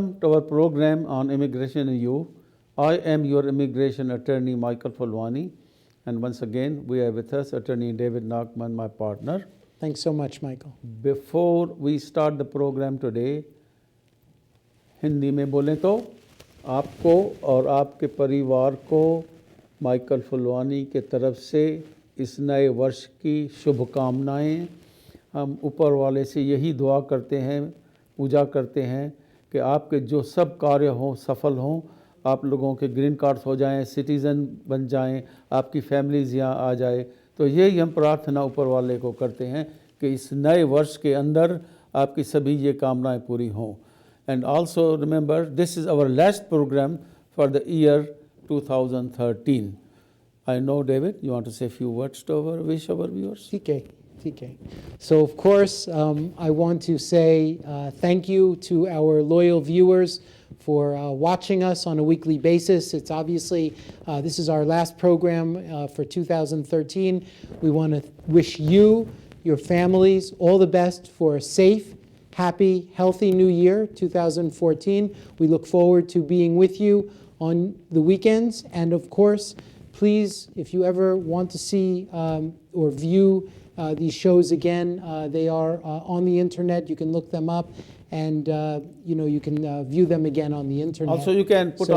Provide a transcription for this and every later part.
Welcome to our program on Immigration in You. I am your immigration attorney, Michael Fulwani, and once again, we are with us Attorney David Nachman, my partner. Thanks so much, Michael. Before we start the program today, Hindi में बोलें तो आपको और आपके परिवार को Michael Phulbani के तरफ से इस नए वर्ष की शुभकामनाएं। हम ऊपर वाले से यही दुआ करते हैं, पूजा करते हैं कि आपके जो सब कार्य हों सफल हों, आप लोगों के ग्रीन कार्ड्स हो जाएं, सिटीज़न बन जाएं, आपकी फैमिलीज़ यहाँ आ जाए। तो यही हम प्रार्थना ऊपर वाले को करते हैं कि इस नए वर्ष के अंदर आपकी सभी ये कामनाएं पूरी हों। And also remember, this is our last program for the year 2013. I know, David, you want to say a few words to wish our viewers? TK. So, of course, I want to say thank you to our loyal viewers for watching us on a weekly basis. It's obviously, this is our last program for 2013. We want to wish you, your families, all the best for a safe, happy, healthy new year, 2014. We look forward to being with you on the weekends. And of course, please, if you ever want to see or view these shows again, they are on the internet. You can look them up, and you can view them again on the internet. Also, you can put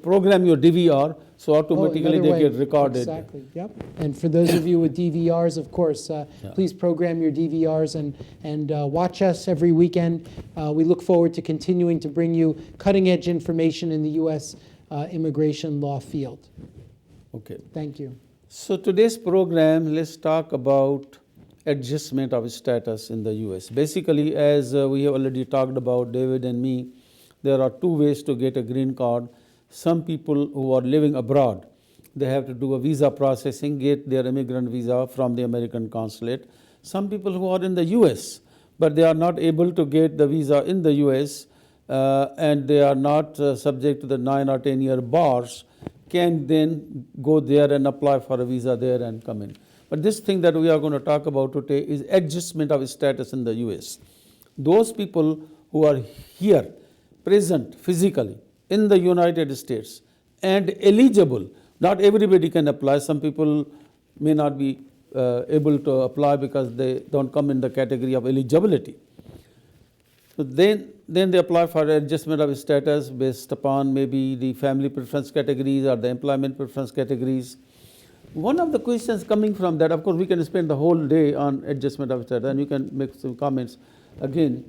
program your DVR, so automatically they get recorded. Exactly. Yep. And for those of you with DVRs, of course, please program your DVRs and watch us every weekend. We look forward to continuing to bring you cutting-edge information in the U.S. Immigration law field. Okay. Thank you. So today's program, let's talk about adjustment of status in the U.S. Basically, as we have already talked about, David and me, there are two ways to get a green card. Some people who are living abroad, they have to do a visa processing, get their immigrant visa from the American consulate. Some people who are in the U.S., but they are not able to get the visa in the U.S. And they are not subject to the 9 or 10-year bars, can then go there and apply for a visa there and come in. But this thing that we are going to talk about today is adjustment of status in the U.S. Those people who are here, present physically in the United States and eligible, not everybody can apply. Some people may not be able to apply because they don't come in the category of eligibility. So then they apply for adjustment of status based upon maybe the family preference categories or the employment preference categories. One of the questions coming from that, of course, we can spend the whole day on adjustment of status, and you can make some comments again.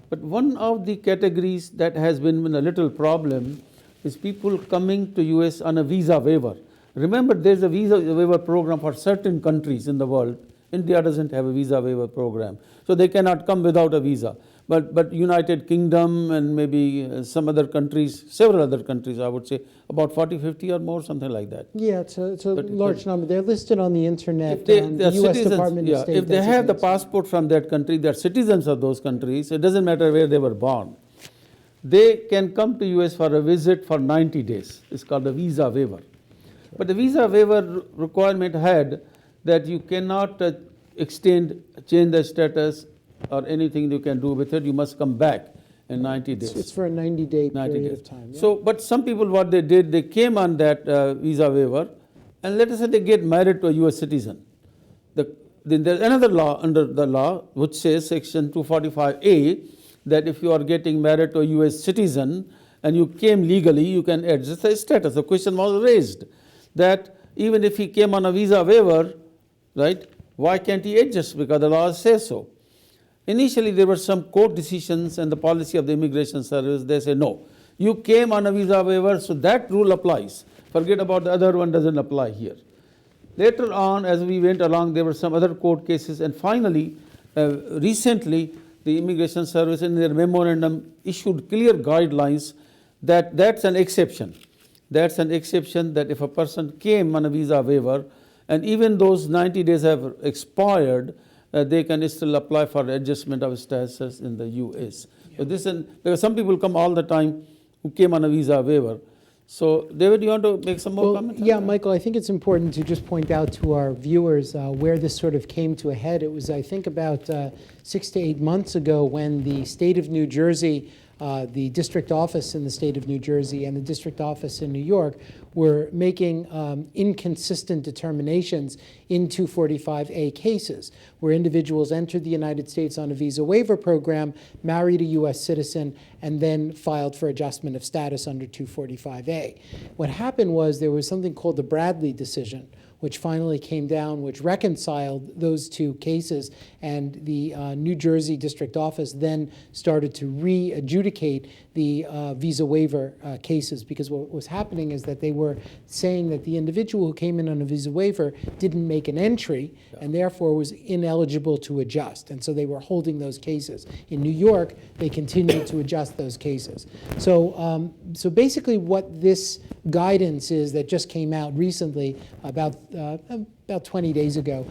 But one of the categories that has been a little problem is people coming to US on a visa waiver. Remember, there's a visa waiver program for certain countries in the world. India doesn't have a visa waiver program, so they cannot come without a visa. But United Kingdom and maybe some other countries, several other countries, I would say, about 40, 50 or more, something like that. Yeah, it's a large number. They're listed on the internet. The U.S. Department of State. If they have the passport from that country, they're citizens of those countries, it doesn't matter where they were born. They can come to US for a visit for 90 days. It's called a visa waiver. But the visa waiver requirement had that you cannot change the status or anything you can do with it. You must come back in 90 days. It's for a 90-day period of time. Yeah. So, but some people, what they did, they came on that visa waiver, and let us say they get married to a US citizen. Then there's another law under the law which says, section 245A, that if you are getting married to a US citizen and you came legally, you can adjust the status. The question was raised that even if he came on a visa waiver, right, why can't he adjust? Because the law says so. Initially, there were some court decisions and the policy of the Immigration Service. They say, no, you came on a visa waiver, so that rule applies. Forget about the other one, doesn't apply here. Later on, as we went along, there were some other court cases, and finally, recently, the Immigration Service in their memorandum issued clear guidelines that that's an exception. That's an exception that if a person came on a visa waiver, and even those 90 days have expired, they can still apply for adjustment of status in the U.S. Yeah. So because some people come all the time who came on a visa waiver. So, David, you want to make some more comments? Yeah, Michael, I think it's important to just point out to our viewers where this sort of came to a head. It was, I think, about 6 to 8 months ago when the state of New Jersey the district office in the state of New Jersey and the district office in New York were making inconsistent determinations in 245A cases, where individuals entered the United States on a visa waiver program, married a U.S. citizen, and then filed for adjustment of status under 245A. What happened was there was something called the Bradley decision, which finally came down, which reconciled those two cases, and the New Jersey District Office then started to re-adjudicate the visa waiver cases, because what was happening is that they were saying that the individual who came in on a visa waiver didn't make an entry and therefore was ineligible to adjust, and so they were holding those cases. In New York, they continued to adjust those cases. So, so basically what this guidance is that just came out recently, about 20 days ago,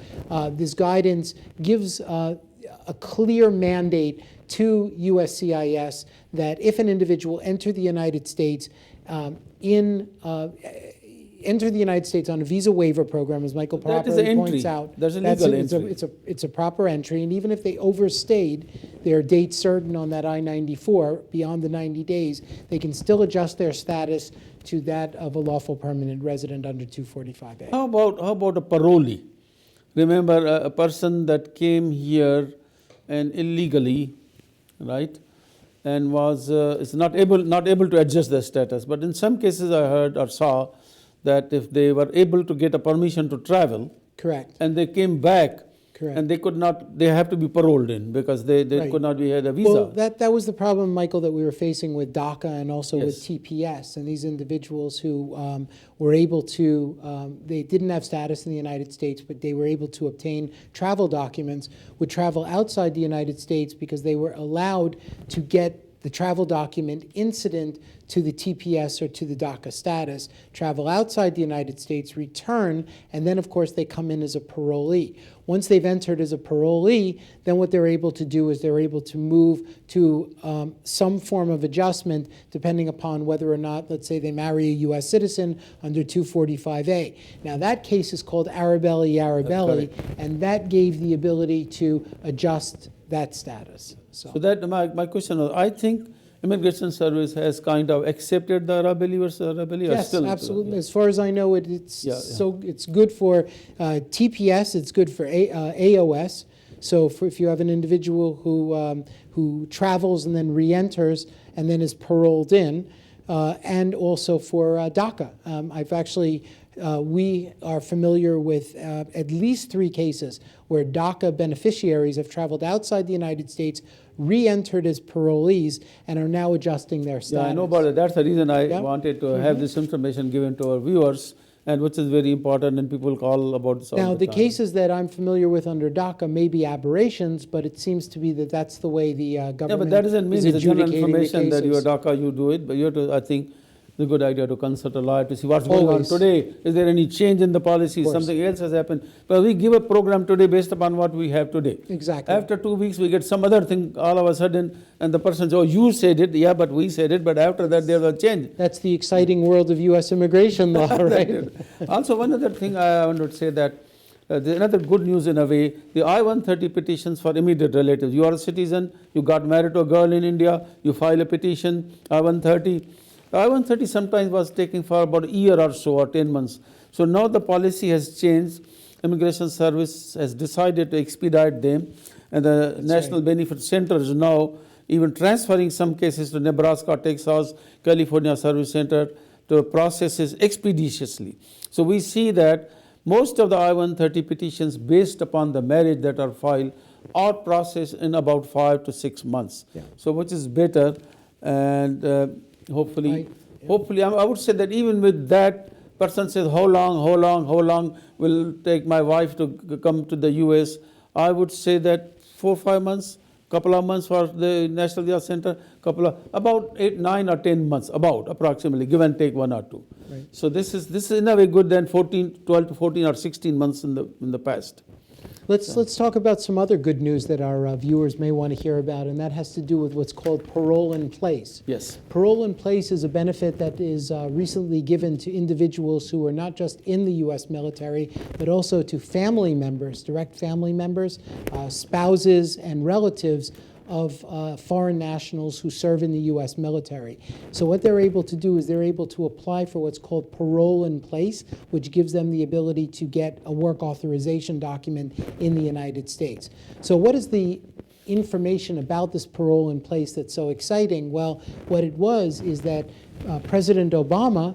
this guidance gives a clear mandate to USCIS that if an individual entered the United States enter the United States on a visa waiver program, as Michael properly points out, That's a legal entry. It's a proper entry, and even if they overstayed their date certain on that I-94 beyond the 90 days, they can still adjust their status to that of a lawful permanent resident under 245A. How about a parolee? Remember, a person that came here and illegally, right, and was is not able to adjust their status. But in some cases, I heard or saw that if they were able to get a permission to travel, Correct. and they came back, Correct. and they could not, they have to be paroled in because they Right. could not be had a visa. Well, that was the problem, Michael, that we were facing with DACA and also with Yes. TPS, and these individuals who were able to, they didn't have status in the United States, but they were able to obtain travel documents, would travel outside the United States because they were allowed to get the travel document incident to the TPS or to the DACA status, travel outside the United States, return, and then, of course, they come in as a parolee. Once they've entered as a parolee, then what they're able to do is they're able to move to some form of adjustment depending upon whether or not, let's say, they marry a U.S. citizen under 245A. Now, that case is called Arabelli, and that gave the ability to adjust that status. So that my question was, I think Immigration Service has kind of accepted the Arabelli versus Arabelli. Yes, still, absolutely. As far as I know, it's Yeah, yeah. so it's good for TPS. It's good for AOS. So if you have an individual who travels and then re-enters and then is paroled in, and also for DACA. I've actually. We are familiar with at least 3 cases where DACA beneficiaries have traveled outside the United States, re-entered as parolees, and are now adjusting their status. Yeah, I know about it. That's the reason I Yeah. wanted to have this information given to our viewers, and which is very important, and people call about this all Now, the time. cases that I'm familiar with under DACA may be aberrations, but it seems to be that that's the way the government Yeah, but that doesn't mean is it's a general adjudicating the information that you are cases. DACA, you do it, but you have to, I think, it's a good idea to consult a lawyer to see what's going on Always. today. Is there any change in the policy? Of course. Something else has happened. But we give a program today based upon what we have today. Exactly. After 2 weeks, we get some other thing all of a sudden, and the person says, oh, you said it. Yeah, but we said it. But after that, there's a change. That's the exciting world of U.S. immigration law, right? Also, one other thing I want to say that there's another good news in a way, the I-130 petitions for immediate relatives. You are a citizen, you got married to a girl in India, you file a petition, I-130. The I-130 sometimes was taking for about a year or so, or 10 months. So now the policy has changed. Immigration Service has decided to expedite them, and the National Benefit Center is now even transferring some cases to Nebraska, Texas, California Service Center to process it expeditiously. So we see that most of the I-130 petitions based upon the marriage that are filed are processed in about 5 to 6 months. Yeah. So which is better, and hopefully, I would say that even with that, person says, how long will take my wife to come to the US? I would say that 4 or 5 months, couple of months for the National Visa Center, about 8, 9 or 10 months, about approximately, give and take 1 or 2. Right. So this is in a way good than 12 to 14 or 16 months in the past. Let's talk about some other good news that our viewers may want to hear about, and that has to do with what's called parole in place. Yes. Parole in place is a benefit that is recently given to individuals who are not just in the U.S. military, but also to family members, direct family members, spouses, and relatives of foreign nationals who serve in the U.S. military. So what they're able to do is they're able to apply for what's called parole in place, which gives them the ability to get a work authorization document in the United States. So what is the information about this parole in place that's so exciting? Well, what it was is that President Obama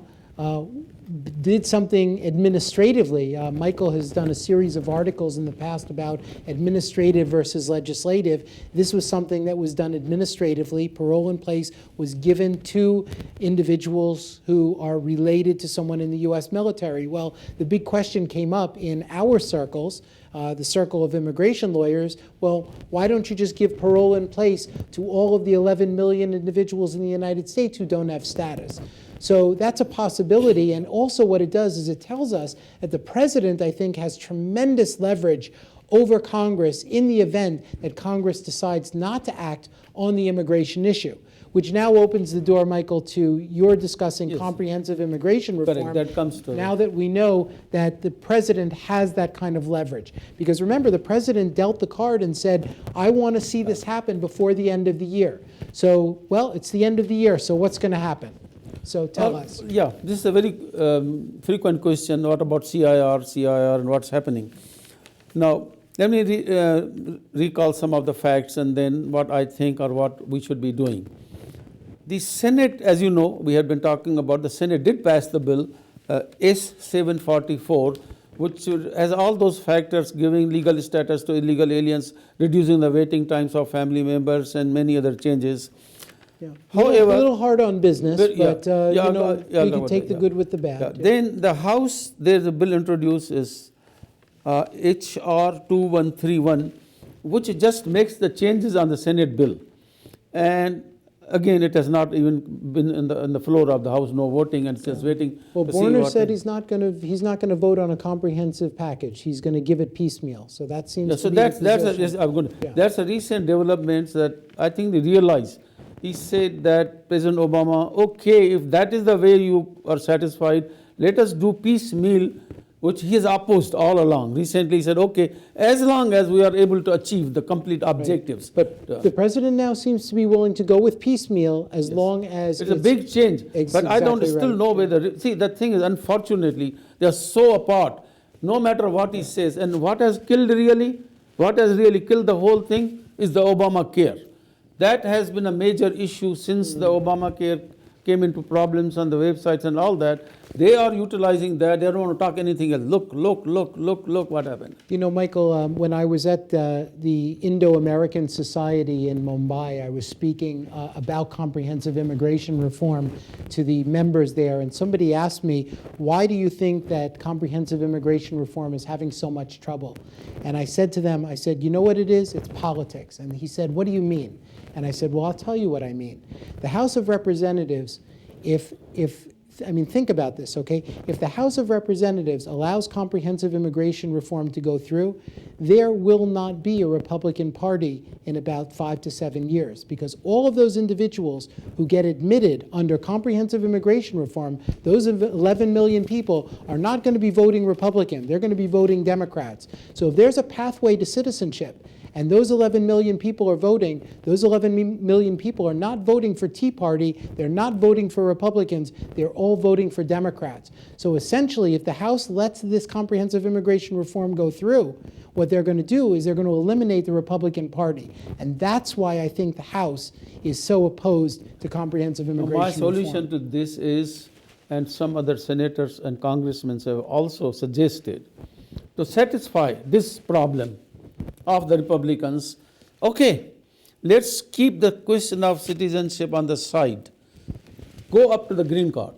did something administratively. Michael has done a series of articles in the past about administrative versus legislative. This was something that was done administratively. Parole in place was given to individuals who are related to someone in the U.S. military. Well, the big question came up in our circles, the circle of immigration lawyers. Well, why don't you just give parole in place to all of the 11 million individuals in the United States who don't have status? So that's a possibility, and also what it does is it tells us that the president, I think, has tremendous leverage over Congress in the event that Congress decides not to act on the immigration issue, which now opens the door, Michael, to your discussing comprehensive immigration reform. Correct, that comes to now that we know that the president has that kind of leverage. Because remember, the president dealt the card and said, I want to see this happen before the end of the year. So, well, it's the end of the year, so what's going to happen? So tell us. Yeah, this is a very frequent question. What about CIR, and what's happening? Now, let me recall some of the facts and then what I think or what we should be doing. The Senate, as you know, we have been talking about, the Senate did pass the bill S-744, which has all those factors giving legal status to illegal aliens, reducing the waiting times of family members, and many other changes. Yeah. However, a little hard on business, but we can take the good with the bad. Yeah. Then the House, there's a bill introduced is HR 2131, which just makes the changes on the Senate bill. And again, it has not even been in the floor of the House, no voting, and it's just waiting. Well, to see Borner what said he's not going to vote on a comprehensive package. He's going to give it piecemeal. So that seems to so be that's the position. yes, I'm good. That's a recent developments that I think they realize. He said that President Obama, okay, if that is the way you are satisfied, let us do piecemeal, which he has opposed all along. Recently he said, okay, as long as we are able to achieve the complete objectives. But the president now seems to be willing to go with piecemeal as long as it's a big change. But I don't exactly still right. know whether, see, the thing is, unfortunately, they are so apart, no matter what he says. And what has really killed the whole thing is the Obamacare. That has been a major issue since the Obamacare came into problems on the websites and all that. They are utilizing that. They don't want to talk anything else. Look what happened. You know, Michael, when I was at the Indo-American Society in Mumbai, I was speaking about comprehensive immigration reform to the members there, and somebody asked me, why do you think that comprehensive immigration reform is having so much trouble? And I said to them, you know what it is? It's politics. And he said, what do you mean? And I said, well, I'll tell you what I mean. The House of Representatives, think about this, okay? If the House of Representatives allows comprehensive immigration reform to go through, there will not be a Republican Party in about 5 to 7 years, because all of those individuals who get admitted under comprehensive immigration reform, those 11 million people are not going to be voting Republican. They're going to be voting Democrats. So if there's a pathway to citizenship, and those 11 million people are voting, those 11 million people are not voting for Tea Party, they're not voting for Republicans, they're all voting for Democrats. So essentially, if the House lets this comprehensive immigration reform go through, what they're going to do is they're going to eliminate the Republican Party. And that's why I think the House is so opposed to comprehensive immigration My reform. solution to this is, and some other senators and congressmen have also suggested, to satisfy this problem of the Republicans, okay, let's keep the question of citizenship on the side. Go up to the green card.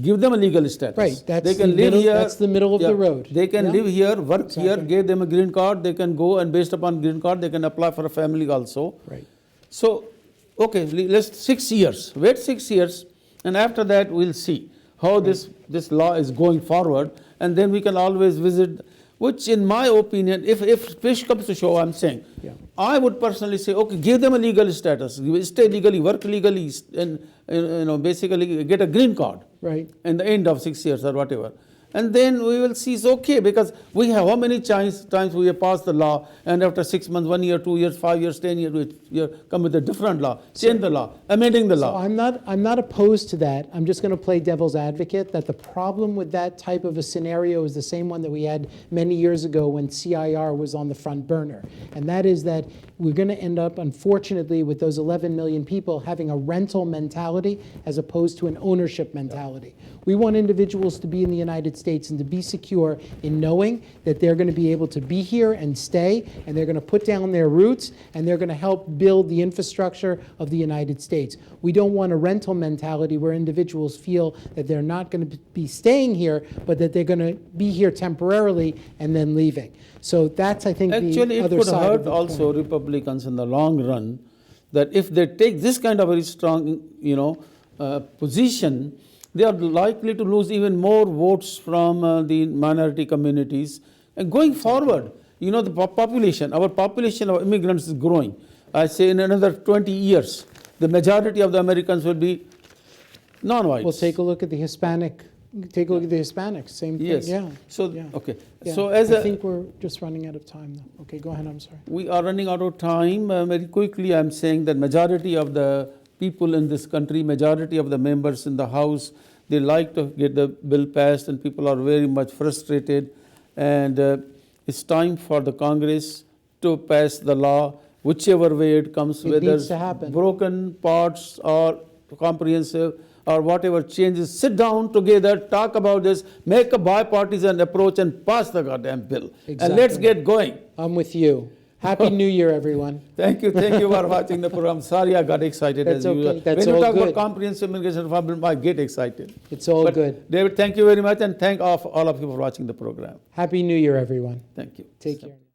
Give them a legal status. Right, that's they can the live middle, here. that's the middle of the road. They can live here, work here, Exactly. give them a green card. They can go, and based upon green card, they can apply for a family also. Right. So, okay, let's 6 years. Wait 6 years, and after that we'll see how this law is going forward, and then we can always visit. Which, in my opinion, if push comes to shove, I'm saying, I would personally say, okay, give them a legal status, stay legally, work legally, and basically get a green card. Right. In the end of 6 years or whatever. and then we will see it's okay, because we have how many times we have passed the law, and after 6 months, 1 year, 2 years, 5 years, 10 years, we come with a different law, change the law, amending the So law. I'm not opposed to that. I'm just going to play devil's advocate that the problem with that type of a scenario is the same one that we had many years ago when CIR was on the front burner. And that is that we're going to end up, unfortunately, with those 11 million people having a rental mentality as opposed to an ownership mentality. We want individuals to be in the United States and to be secure in knowing that they're going to be able to be here and stay, and they're going to put down their roots, and they're going to help build the infrastructure of the United States. We don't want a rental mentality where individuals feel that they're not going to be staying here, but that they're going to be here temporarily and then leaving. So that's, I think, Actually, the it other could side of hurt the also coin. Republicans in the long run, that if they take this kind of very strong, position, they are likely to lose even more votes from the minority communities. And going forward, the population, our population of immigrants is growing. I say in another 20 years, the majority of the Americans will be non-whites. Well, take a look at the Hispanics. Same thing. Yes. Yeah. So, Yeah. okay. Yeah. So as I a, think we're just running out of time, though. Okay, go ahead. I'm sorry. we are running out of time. Very quickly, I'm saying that majority of the people in this country, majority of the members in the House, they like to get the bill passed, and people are very much frustrated. And it's time for the Congress to pass the law, whichever way it comes, It whether needs to happen. broken parts or comprehensive or whatever changes. Sit down together, talk about this, make a bipartisan approach, and pass the goddamn bill. And let's Exactly. get going. I'm with you. Happy New Year, everyone. Thank you for watching the program. Sorry I got excited That's as usual. okay. That's when you all talk good. about comprehensive immigration reform, I get excited. It's all But good. David, thank you very much, and thank all of you for watching the program. Happy New Year, everyone. Thank you. Take care.